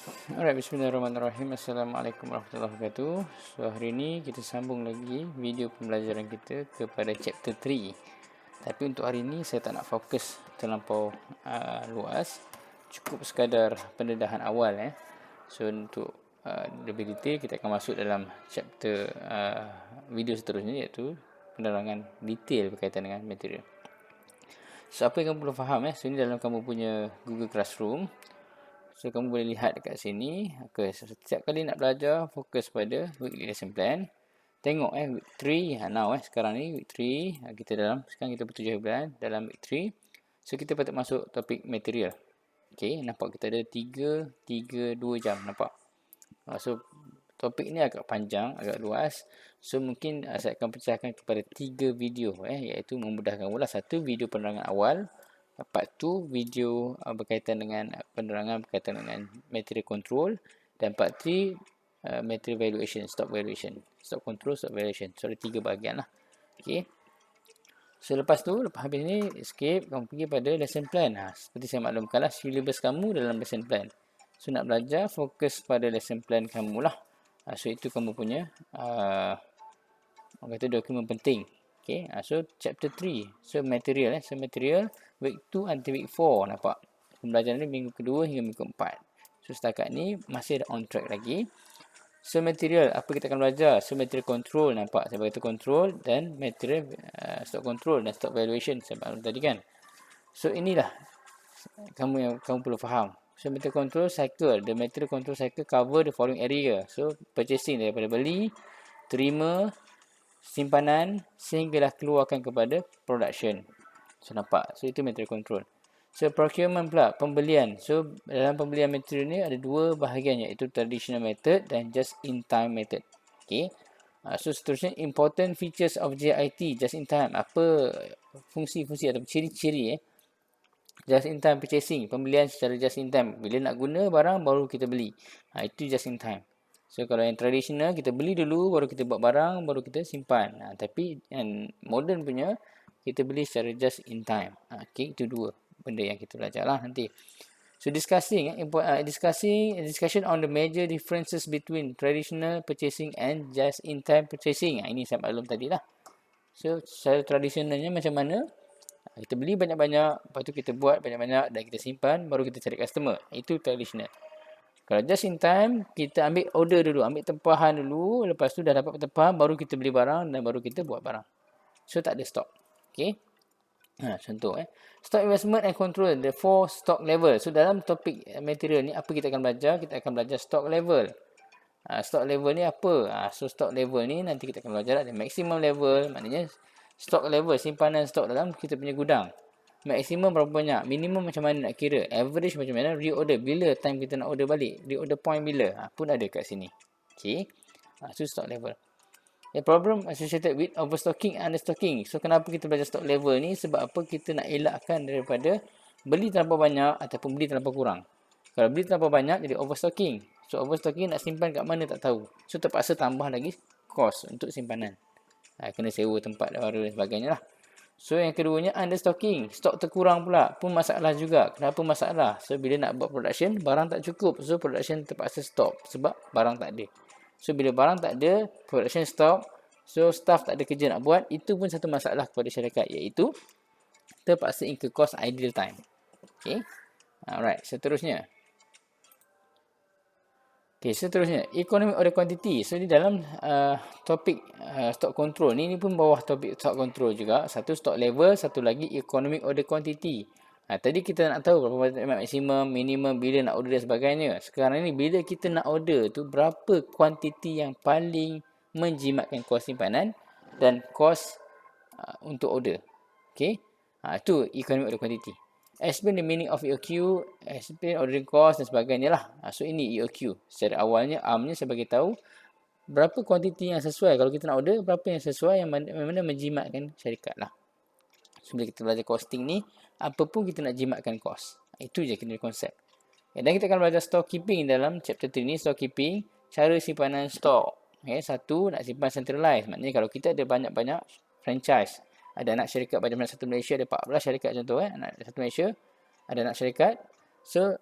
Alright, bismillahirrahmanirrahim. Assalamualaikum warahmatullahi wabarakatuh. So, hari ini kita sambung lagi video pembelajaran kita kepada chapter 3. Tapi untuk hari ini saya tak nak fokus terlampau luas. Cukup sekadar pendedahan awal. So, untuk lebih detail kita akan masuk dalam chapter video seterusnya, iaitu penerangan detail berkaitan dengan material. So, apa yang kamu perlu faham So, ini dalam kamu punya Google Classroom. So, kamu boleh lihat dekat sini. Okay, so, setiap kali nak belajar, fokus pada weekly lesson plan. Tengok week 3. Now sekarang ni week 3. Sekarang kita ber-7 bulan dalam week 3. So, kita patut masuk topik material. Okay, nampak kita ada 3 jam. Nampak? So, topik ni agak panjang, agak luas. So, mungkin saya akan pecahkan kepada 3 video. Iaitu memudahkan pula. 1 video penerangan awal. Part 2 video berkaitan dengan penerangan berkaitan dengan material control, dan part 3 material valuation, stock control, stock valuation. So ada 3 bahagian lah. Okay. So lepas habis ni escape, kamu pergi pada lesson plan. Seperti saya maklumkan lah, syllabus kamu dalam lesson plan. So nak belajar, fokus pada lesson plan kamu lah. So itu kamu punya orang kata dokumen penting. Okay, so chapter 3. So material So material week 2 until week 4. Nampak? Pembelajaran ni minggu kedua hingga minggu 4. So setakat ni masih ada on track lagi. So material, apa kita akan belajar? So material control, nampak? Saya berkata control dan material stock control dan stock valuation. Saya maklum tadi kan. So inilah kamu perlu faham. So material control cycle. The material control cycle cover the following area. So purchasing daripada beli, terima, simpanan sehinggalah keluarkan kepada production. So nampak. So itu material control. So procurement pula, pembelian. So dalam pembelian material ni ada 2 bahagian, iaitu traditional method dan just in time method. Okay. So seterusnya important features of JIT, just in time. Apa fungsi-fungsi atau ciri-ciri just in time purchasing, pembelian secara just in time. Bila nak guna barang baru kita beli. Itu just in time. So kalau yang tradisional, kita beli dulu, baru kita buat barang, baru kita simpan. Tapi yang modern punya, kita beli secara just in time. Okay, itu 2 benda yang kita belajar lah nanti. So discussion on the major differences between traditional purchasing and just in time purchasing. Ini saya maklum tadi lah. So secara tradisionalnya macam mana? Kita beli banyak-banyak, lepas tu kita buat banyak-banyak dan kita simpan, baru kita cari customer. Itu tradisional. Kalau just in time, kita ambil order dulu, ambil tempahan dulu. Lepas tu dah dapat tempahan, baru kita beli barang dan baru kita buat barang. So, tak ada stock. Okay. Contoh. Stock investment and control, the 4 stock level. So, dalam topik material ni, apa kita akan belajar? Kita akan belajar stock level. Stock level ni apa? So, stock level ni nanti kita akan belajar ada maximum level. Maknanya, stock level, simpanan stok dalam kita punya gudang. Maksimum berapa banyak, minimum macam mana nak kira, average macam mana, reorder bila time kita nak order balik, reorder point bila, pun ada kat sini. Okay. So stock level. The problem associated with overstocking and understocking. So kenapa kita belajar stock level ni? Sebab apa? Kita nak elakkan daripada beli terlalu banyak ataupun beli terlalu kurang. Kalau beli terlalu banyak jadi overstocking. So overstocking nak simpan kat mana tak tahu. So terpaksa tambah lagi kos untuk simpanan. Kena sewa tempat baru dan sebagainya lah. So yang keduanya understocking, stok terkurang pula pun masalah juga. Kenapa masalah? So bila nak buat production, barang tak cukup. So production terpaksa stop sebab barang tak ada. So bila barang tak ada, production stop. So staff tak ada kerja nak buat. Itu pun satu masalah kepada syarikat, iaitu terpaksa incur cost idle time. Okay. Alright, seterusnya. Okay, seterusnya, economic order quantity. So, di dalam topik stock control ni pun bawah topik stock control juga. Satu stock level, satu lagi economic order quantity. Tadi kita nak tahu berapa maksimum, minimum, bila nak order dan sebagainya. Sekarang ni, bila kita nak order tu, berapa kuantiti yang paling menjimatkan kos simpanan dan kos untuk order. Okay, itu economic order quantity. Explain the meaning of EOQ, explain ordering cost dan sebagainya lah. So ini EOQ. Secara awalnya, ARM-nya saya bagi tahu berapa kuantiti yang sesuai. Kalau kita nak order, berapa yang sesuai, yang mana menjimatkan syarikat lah. So bila kita belajar costing ni, apa pun kita nak jimatkan cost. Itu je kena konsep. Dan kita akan belajar stock keeping dalam chapter 3 ni. Stock keeping, cara simpanan stok. Satu, nak simpan centralized. Maknanya kalau kita ada banyak-banyak franchise, ada anak syarikat macam satu Malaysia, ada 14 syarikat contoh. Anak satu Malaysia, ada anak syarikat. So,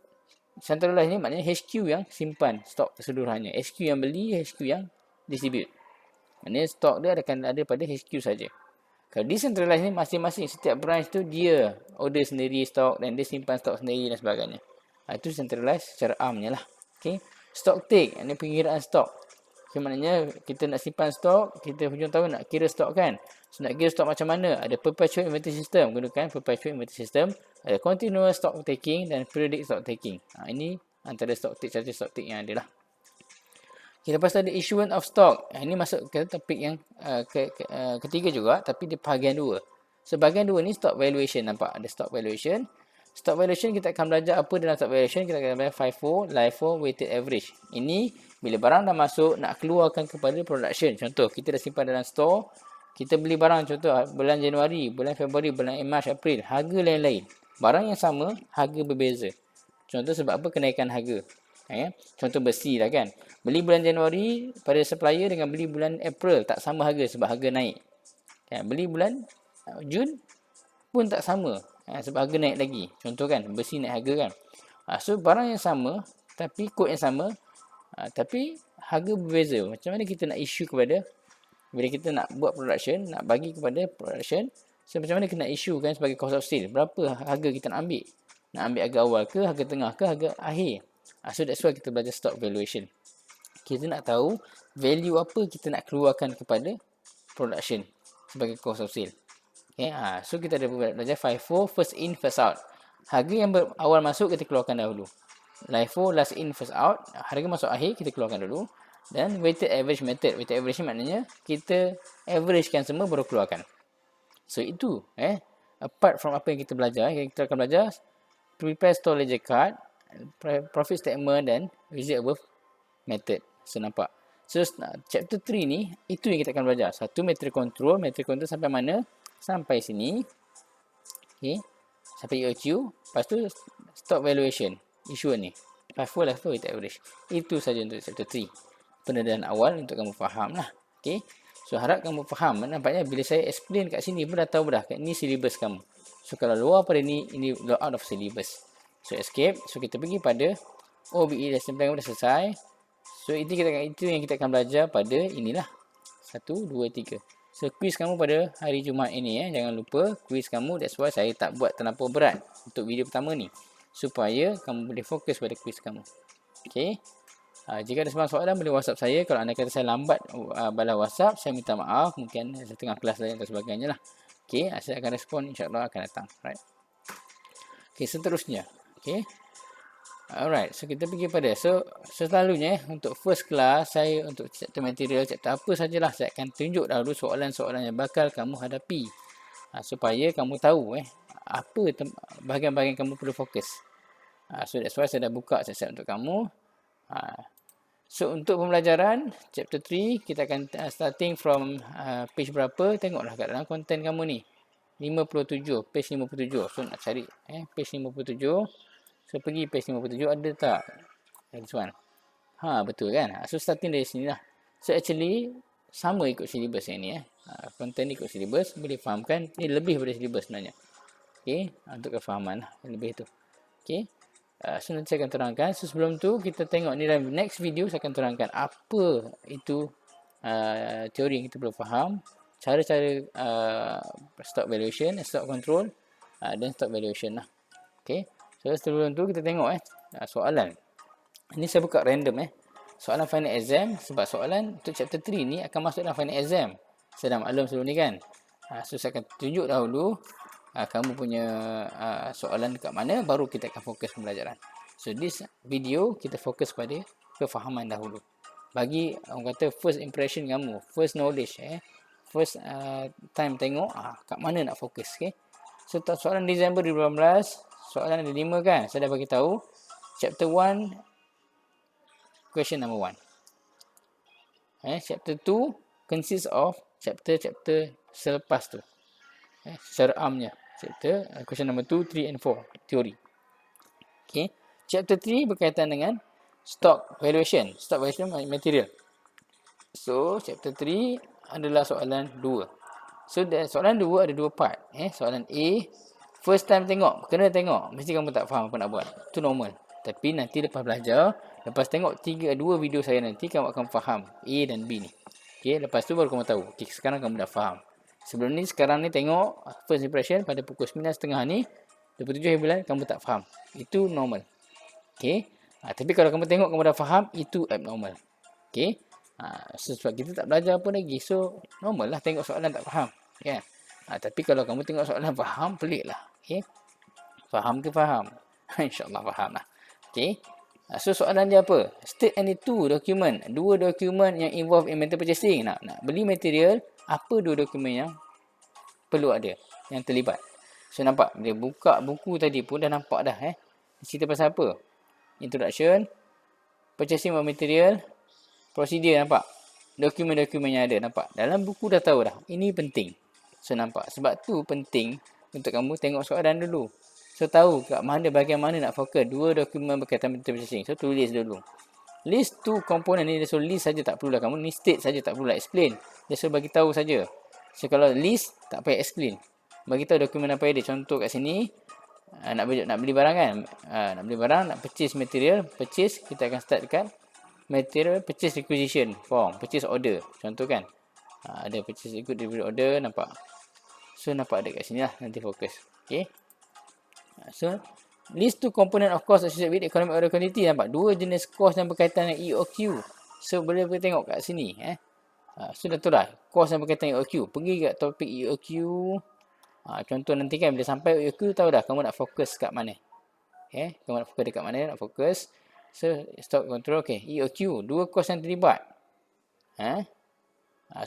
Centralized ni maknanya HQ yang simpan stok keseluruhannya. HQ yang beli, HQ yang distribute. Maknanya stok dia akan ada pada HQ saja. Kalau decentralized ni masing-masing setiap branch tu dia order sendiri stok dan dia simpan stok sendiri dan sebagainya. Itu centralized secara armnya lah. Okay. Stock take, ini pengiraan stok. Okay, maknanya kita nak simpan stok, kita hujung tahun nak kira stok kan. So nak kira stok macam mana? Ada perpetual inventory system, gunakan perpetual inventory system. Ada continuous stock taking dan periodic stock taking. Ini antara stock take, charge stock take yang ada lah. Okay, lepas tu ada issuance of stock. Ini masuk ke topik yang ketiga juga, tapi di bahagian 2. So bahagian 2 ni stock valuation, nampak ada stock valuation. Stock valuation kita akan belajar apa dalam stock valuation. Kita akan belajar FIFO, LIFO, weighted average. Ini bila barang dah masuk nak keluarkan kepada production. Contoh kita dah simpan dalam store, kita beli barang contoh bulan Januari, bulan Februari, bulan Mac, April, harga lain-lain. Barang yang sama, harga berbeza. Contoh sebab apa kenaikan harga? Contoh besi lah kan. Beli bulan Januari pada supplier dengan beli bulan April tak sama harga sebab harga naik. Beli bulan Jun pun tak sama. Sebab harga naik lagi. Contoh kan, besi naik harga kan. So, barang yang sama, tapi kod yang sama, tapi harga berbeza. Macam mana kita nak issue kepada, bila kita nak buat production, nak bagi kepada production, so macam mana kita nak issue kan sebagai cost of sale. Berapa harga kita nak ambil? Nak ambil harga awal ke, harga tengah ke, harga akhir? So, that's why kita belajar stock valuation. Kita nak tahu value apa kita nak keluarkan kepada production sebagai cost of sale. Okay, so kita ada belajar FIFO, first in, first out. Harga yang awal masuk kita keluarkan dahulu. LIFO, last in, first out. Harga masuk akhir kita keluarkan dulu. Dan weighted average method. Weighted average maknanya kita averagekan semua baru keluarkan. So itu, apart from apa yang kita belajar, kita akan belajar prepare store ledger card, profit statement dan visit above method. So nampak. So chapter 3 ni, itu yang kita akan belajar. Satu, metric control. Metric control sampai mana? Sampai sini. Okay. Sampai EOQ. Lepas tu stock valuation. Issue ni. FIFO, LIFO, weighted average. Itu saja untuk chapter 3. Pendedahan awal untuk kamu faham lah. Okay. So harap kamu faham. Nampaknya bila saya explain kat sini pun dah tahu dah. Ini syllabus kamu. So kalau luar pada ni out of syllabus. So escape. So kita pergi pada OBE lesson plan dah selesai. So itu yang kita akan belajar pada inilah. 1, 2, 3. So quiz kamu pada hari Jumaat ini jangan lupa quiz kamu. That's why saya tak buat terlampau berat untuk video pertama ni. Supaya kamu boleh fokus pada quiz kamu. Okay. Jika ada soalan boleh WhatsApp saya. Kalau anda kata saya lambat balas WhatsApp, saya minta maaf. Mungkin saya tengah kelas lain dan sebagainya lah. Okay. Saya akan respon, insyaAllah akan datang. Right. Okay, seterusnya. Okay. Alright, so kita pergi pada selalunya untuk first class saya untuk chapter material, chapter apa sajalah saya akan tunjuk dahulu soalan-soalan yang bakal kamu hadapi supaya kamu tahu apa bahagian-bahagian kamu perlu fokus. So that's why saya dah buka siap-siap untuk kamu. So untuk pembelajaran chapter 3 kita akan starting from page berapa, tengoklah kat dalam konten kamu ni. 57, page 57. So nak cari page 57. So, pergi page 57 ada tak? This one. Betul kan? So, starting dari sini lah. So, actually, sama ikut syllabus yang ni. Konten ikut syllabus. Boleh fahamkan. Ini lebih daripada syllabus sebenarnya. Okay. Untuk kefahaman lah. Lebih tu. Okay. So, nanti saya akan terangkan. So, sebelum tu, kita tengok ni dalam next video. Saya akan terangkan apa itu teori yang kita perlu faham. Cara-cara stock valuation, stock control dan stock valuation lah. Okay. So, sebelum tu kita tengok soalan. Ini saya buka random soalan final exam. Sebab soalan untuk chapter 3 ni akan masuk dalam final exam. Saya dah maklum sebelum ni kan. So, saya akan tunjuk dahulu kamu punya soalan dekat mana. Baru kita akan fokus pembelajaran. So, this video kita fokus pada kefahaman dahulu. Bagi orang kata first impression kamu. First knowledge. First time tengok kat mana nak fokus. Okay. So, soalan Disember 2018. Soalan ada 5 kan? Saya dah bagi tahu. Chapter 1, question number 1. Chapter 2 consists of chapter selepas tu. Secara amnya. Chapter question number 2, 3 and 4. Teori. Okay. Chapter 3 berkaitan dengan stock valuation. Stock valuation material. So, chapter 3 adalah soalan 2. So, soalan 2 ada 2 part. Soalan A. First time tengok, kena tengok. Mesti kamu tak faham apa nak buat. Itu normal. Tapi nanti lepas belajar, lepas tengok 2 video saya nanti, kamu akan faham A dan B ni. Okay, lepas tu baru kamu tahu. Okay, sekarang kamu dah faham. Sebelum ni, sekarang ni tengok first impression pada pukul 9.30 ni, 27 kamu tak faham. Itu normal. Okay. Tapi kalau kamu tengok kamu dah faham, itu abnormal. Okay. Sebab kita tak belajar apa lagi. So, normal lah tengok soalan tak faham. Yeah. Tapi kalau kamu tengok soalan faham, pelik lah. Okay. Faham ke faham? InsyaAllah faham lah. Okay. So, soalan dia apa? State any 2 document. 2 dokumen yang involve in metal purchasing. Nak beli material, apa 2 dokumen yang perlu ada, yang terlibat. So, nampak? Dia buka buku tadi pun dah nampak dah. Cerita pasal apa? Introduction, purchasing of material, procedure, nampak? Dokumen-dokumen yang ada, nampak? Dalam buku dah tahu dah. Ini penting. So, nampak? Sebab tu penting untuk kamu tengok soalan dulu. So, tahu kat mana, bahagian mana nak fokus. 2 dokumen berkaitan material purchasing. So, tulis dulu. List 2 komponen ni, so list saja tak perlulah kamu. Ni state saja tak perlulah explain. Dia suruh bagi tahu saja. So, kalau list, tak payah explain. Bagi tahu dokumen apa dia. Contoh kat sini, nak beli barang kan. Nak beli barang, nak purchase material. Purchase, kita akan start dekat material purchase requisition form. Purchase order. Contoh kan. Ada purchase delivery order, nampak. So, nampak ada kat sini lah. Nanti fokus. Okay. So, list 2 component of cost associated with economic order quantity. Nampak? 2 jenis cost yang berkaitan dengan EOQ. So, boleh tengok kat sini. So, dah tahu dah. Cost yang berkaitan dengan EOQ. Pergi kat topik EOQ. Contoh nanti kan, bila sampai EOQ, tahu dah kamu nak fokus kat mana. Kamu nak fokus dekat mana, nak fokus. So, stock control. Okay, EOQ. 2 cost yang terlibat.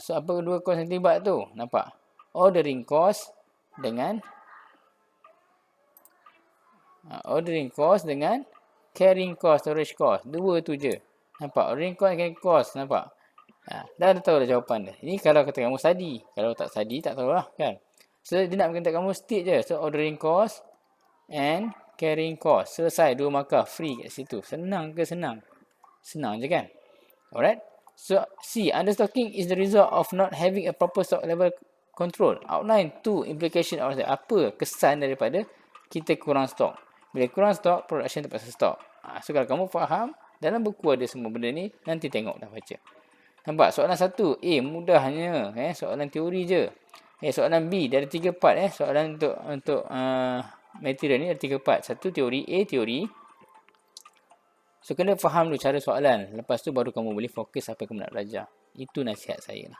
So, apa 2 cost yang terlibat tu? Nampak? Ordering cost dengan carrying cost, storage cost. 2 tu je. Nampak? Ordering cost, carrying cost. Nampak? Dah tahu dah jawapan dia. Ini kalau kata kamu study. Kalau tak study, tak tahu lah kan. So, dia nak kata kamu state je. So, ordering cost and carrying cost. Selesai. 2 markah. Free kat situ. Senang ke senang? Senang je kan? Alright. So, C. Understocking is the result of not having a proper stock level control. Outline 2 implication of that. Apa kesan daripada kita kurang stok? Bila kurang stok, production terpaksa stok. So, kalau kamu faham, dalam buku ada semua benda ni, nanti tengok dah baca. Nampak? Soalan 1, A, mudahnya. Soalan teori je. Soalan B, dia ada 3 part. Soalan untuk material ni ada 3 part. 1, teori. A, teori. So, kena faham dulu cara soalan. Lepas tu, baru kamu boleh fokus apa kamu nak belajar. Itu nasihat saya lah.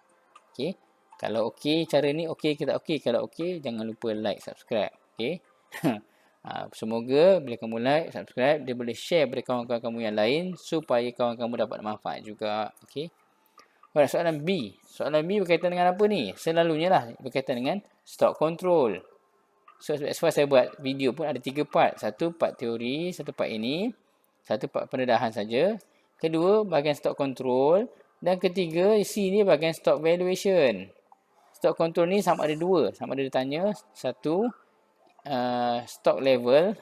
Okay. Kalau okey, cara ni okey ke tak okey? Kalau okey, jangan lupa like, subscribe. Okay. Semoga bila kamu like, subscribe, dia boleh share kepada kawan-kawan kamu yang lain supaya kawan kamu dapat manfaat juga. Okey. Alright, soalan B. Soalan B berkaitan dengan apa ni? Selalunya lah berkaitan dengan stock control. So, sebab saya buat video pun ada 3 part. 1 part teori, 1 part ini, 1 part pendedahan saja. Kedua, bahagian stock control. Dan ketiga, C ni bahagian stock valuation. Stock control ni sama ada 2. Sama ada dia tanya. 1, stock level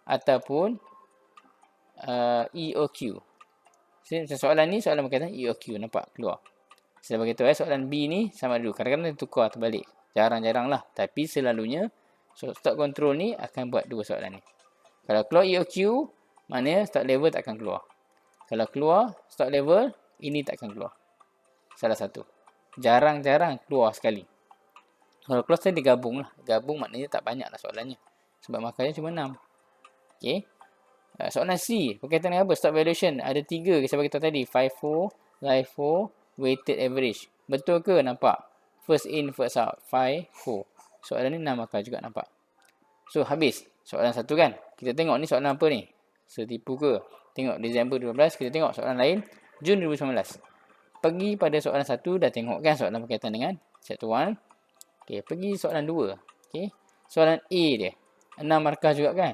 ataupun EOQ. Soalan ni soalan berkaitan EOQ, nampak keluar. Saya bagi tahu soalan B ni sama ada 2. Kadang-kadang dia tukar terbalik. Jarang-jarang lah. Tapi selalunya stock control ni akan buat 2 soalan ni. Kalau keluar EOQ, maknanya stock level tak akan keluar. Kalau keluar stock level, ini tak akan keluar. Salah satu. Jarang-jarang keluar sekali. Kalau keluar saya digabung lah. Gabung maknanya tak banyak lah soalannya. Sebab markahnya cuma 6. Okay. Soalan C. Berkaitan dengan apa? Stock valuation. Ada 3. Saya beritahu tadi. FIFO, LIFO, weighted average. Betul ke? Nampak? First in, first out. FIFO. Soalan ni 6 markah juga nampak. So, habis. Soalan 1 kan? Kita tengok ni soalan apa ni? Setipu ke? Tengok Disember 12. Kita tengok soalan lain. Jun 2019. Pergi pada soalan 1. Dah tengok kan soalan berkaitan dengan chapter 1. Okay, pergi soalan 2. Okay. Soalan A dia. 6 markah juga kan?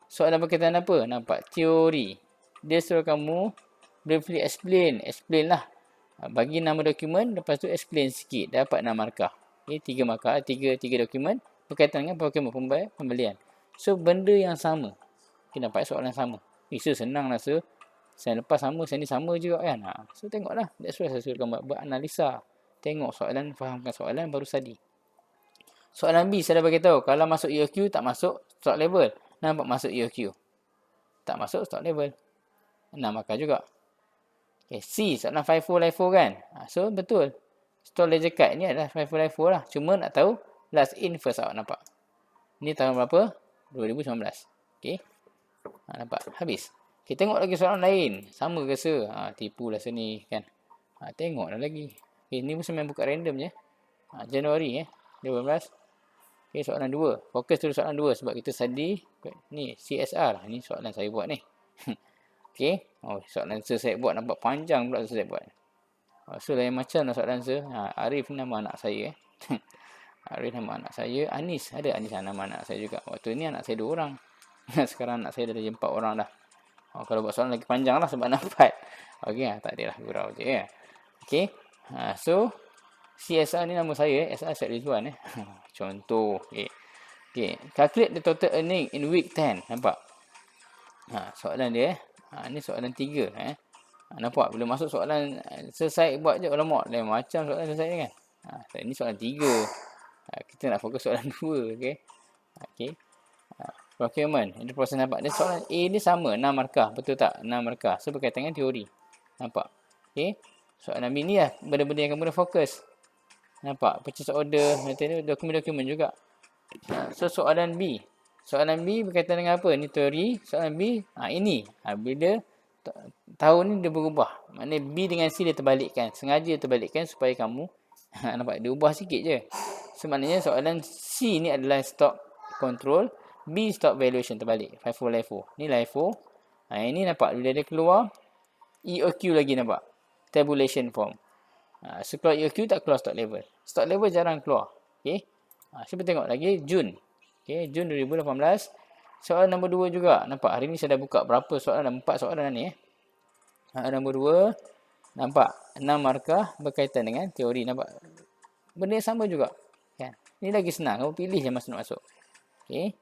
Soalan berkaitan apa? Nampak? Teori. Dia suruh kamu briefly explain. Explain lah. Bagi nama dokumen. Lepas tu explain sikit. Dapat 6 markah. Okay, 3 markah. 3 dokumen. Berkaitan dengan pembelian. So, benda yang sama. Okay, nampak soalan sama. So, senang lah. So, saya lepas sama. Saya ni sama juga kan? So, tengoklah. That's why saya suruh kamu beranalisa. Tengok soalan. Fahamkan soalan. Baru study. Soalan B, saya dah bagi tahu. Kalau masuk EOQ, tak masuk stock level. Nampak masuk EOQ. Tak masuk stock level. 6 markah juga. Okay, C soalan FIFO LIFO kan. So betul. Store ledger card ni adalah FIFO LIFO lah. Cuma nak tahu last in first out, nampak. Ni tahun berapa? 2019. Okay. Nampak? Habis. Okay, tengok lagi soalan lain. Sama ke se? Tipu lah sini kan. Tengok lah lagi. Okay, ni pun saya main buka random je. Januari 2018. Okay, soalan 2. Fokus dulu soalan 2 sebab kita study ni CSR. Ni soalan saya buat ni. Okay. Soalan saya buat nampak panjang pula saya buat. So lain macam lah soalan Arif nama anak saya. Arif nama anak saya. Anis. Ada Anis nama anak saya juga. Waktu ni anak saya 2 orang. Sekarang anak saya dah jadi 4 orang dah. Kalau buat soalan lagi panjang lah sebab nak 4. Okay, tak adalah gurau je ya. Okay. So CSR ni nama saya. SR Syed Rizwan. Contoh. Okay. Okay. Calculate the total earning in week 10. Nampak? Soalan dia. Ni soalan 3. Nampak? Bila masuk soalan selesai buat je. Alamak. Lain macam soalan selesai ni kan. Ini soalan 3. Kita nak fokus soalan 2. Okay. Okay. Procurement. Ini proses nampak. Dia soalan A ni sama. 6 markah. Betul tak? 6 markah. So berkaitan dengan teori. Nampak? Okay. Soalan B ni lah. Benda-benda yang kamu dah fokus. Nampak? Purchase order. Dokumen-dokumen juga. So soalan B. Soalan B berkaitan dengan apa? Ni teori. Soalan B. Ini. Bila tahun ni dia berubah. Maknanya B dengan C dia terbalikkan. Sengaja dia terbalikkan supaya kamu nampak? Dia ubah sikit je. So maknanya soalan C ni adalah stock control. B stock valuation terbalik. FIFO LIFO. Ni LIFO. Ini nampak bila dia keluar EOQ lagi nampak. Tabulation form. So keluar EOQ tak keluar stock level. Stock level jarang keluar. Okay. Cuba tengok lagi Jun. Okay. Jun 2018. Soalan nombor 2 juga. Nampak hari ni saya dah buka berapa soalan. 4 soalan ni. Nombor 2. Nampak 6 markah berkaitan dengan teori. Nampak. Benda yang sama juga. Kan. Ni lagi senang. Kamu pilih je masa nak masuk. Okay.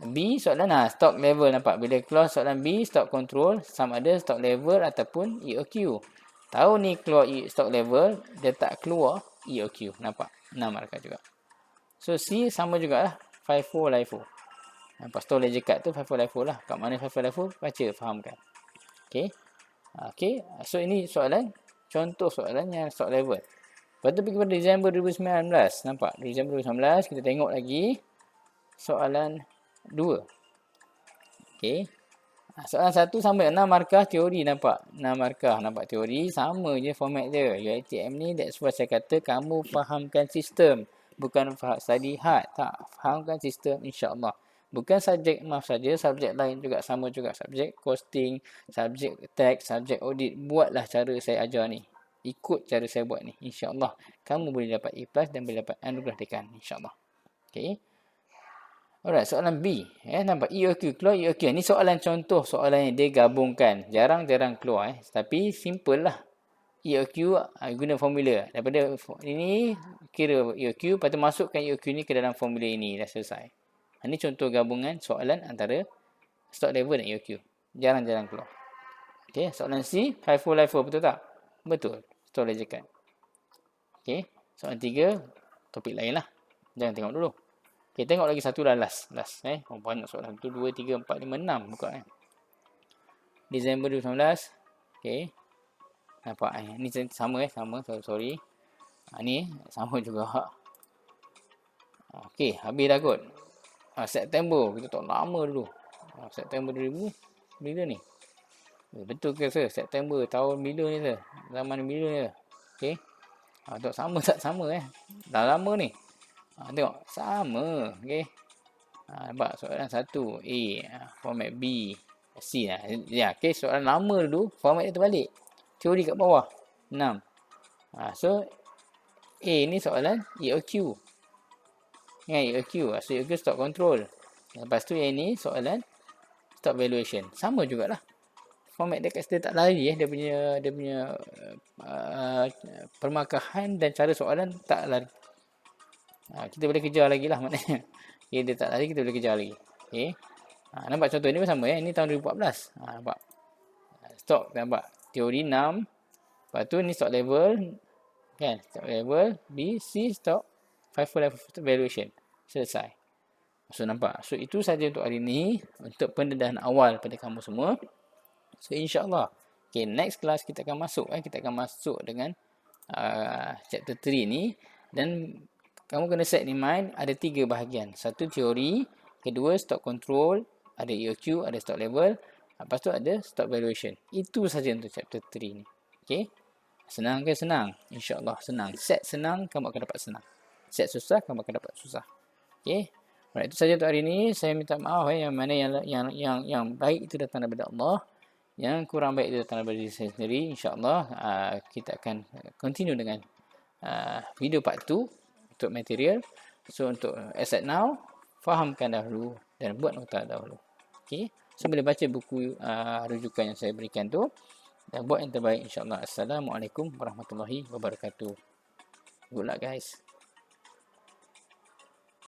B soalan stock level nampak. Bila keluar soalan B stock control sama ada stock level ataupun EOQ. Tahu ni keluar stock level dia tak keluar EOQ. Nampak? 6 markah juga. So C sama jugalah FIFO LIFO. Nampak store ledger card tu FIFO LIFO lah. Kat mana FIFO LIFO baca fahamkan. Okay. Okay. So ini soalan contoh soalan yang stock level. Lepas tu pergi pada Disember 2019. Nampak? Disember 2019 kita tengok lagi soalan 2. Okay. Soalan 1 sama 6 markah teori nampak. 6 markah nampak teori. Sama je format dia. UiTM ni that's why saya kata kamu fahamkan sistem. Bukan study hard. Tak. Fahamkan sistem insyaAllah. Bukan subjek math saja. Subjek lain juga sama juga. Subjek costing. Subjek tax. Subjek audit. Buatlah cara saya ajar ni. Ikut cara saya buat ni. InsyaAllah. Kamu boleh dapat A+ dan boleh dapat anugerah dekan. InsyaAllah. Okay. Alright, soalan B. Nampak EOQ. Keluar EOQ. Ini soalan contoh. Soalan yang dia gabungkan. Jarang-jarang keluar. Tapi simple lah. EOQ guna formula. Daripada ini kira EOQ. Lepas tu masukkan EOQ ni ke dalam formula ini. Dah selesai. Ini contoh gabungan soalan antara stock level dan EOQ. Jarang-jarang keluar. Okay, soalan C. FIFO LIFO. Betul tak? Betul. Store ledger card. Okay. Soalan 3. Topik lain lah. Jangan tengok dulu. Okay, tengok lagi satu dah last. Banyak soalan. 1, 2, 3, 4, 5, 6 buka Disember 2019. Okay. Nampak ni sama sama. Sorry. Ni sama juga. Okay, habis dah kot. September. Kita tak lama dulu. September 2000. Bila ni? Betul ke sir? September. Tahun bila ni sir? Zaman bila ni sir? Okay. Tak sama tak sama Dah lama ni. Tengok. Sama. Okay. Nampak soalan 1. A. Format B. C lah. Ya, okay. Soalan lama dulu. Format dia terbalik. Teori kat bawah. 6. So, A ni soalan EOQ. EOQ. So, EOQ stock control. Lepas tu yang ni soalan stock valuation. Sama jugalah. Format dia kat situ tak lari Dia punya permakahan dan cara soalan tak lari. Kita boleh kejar lagi lah maknanya. Okay, dia tak lari, kita boleh kejar lagi. Okay. Nampak contoh ni pun sama Ini tahun 2014. Nampak. Stock nampak. Teori 6. Lepas tu ni stock level. Kan. Stock level. B, C, stock. FIFO level valuation. Selesai. So nampak. So itu saja untuk hari ni, untuk pendedahan awal pada kamu semua. So insya-Allah, okay, next class kita akan masuk dengan chapter 3 ni, dan kamu kena set in mind ada 3 bahagian. Satu teori, kedua stock control, ada EOQ, ada stock level, lepas tu ada stock valuation. Itu saja untuk chapter 3 ni. Okey. Senang ke? Senang. InsyaAllah senang. Set senang, kamu akan dapat senang. Set susah, kamu akan dapat susah. Okey. Alright, itu saja untuk hari ini. Saya minta maaf yang mana yang baik itu datang daripada Allah. Yang kurang baik itu datang daripada diri saya sendiri. InsyaAllah kita akan continue dengan video part 2 untuk material. So untuk as at now, fahamkan dahulu dan buat nota dahulu. Okey. So boleh baca buku rujukan yang saya berikan tu dan buat yang terbaik insya-Allah. Assalamualaikum warahmatullahi wabarakatuh. Good luck guys.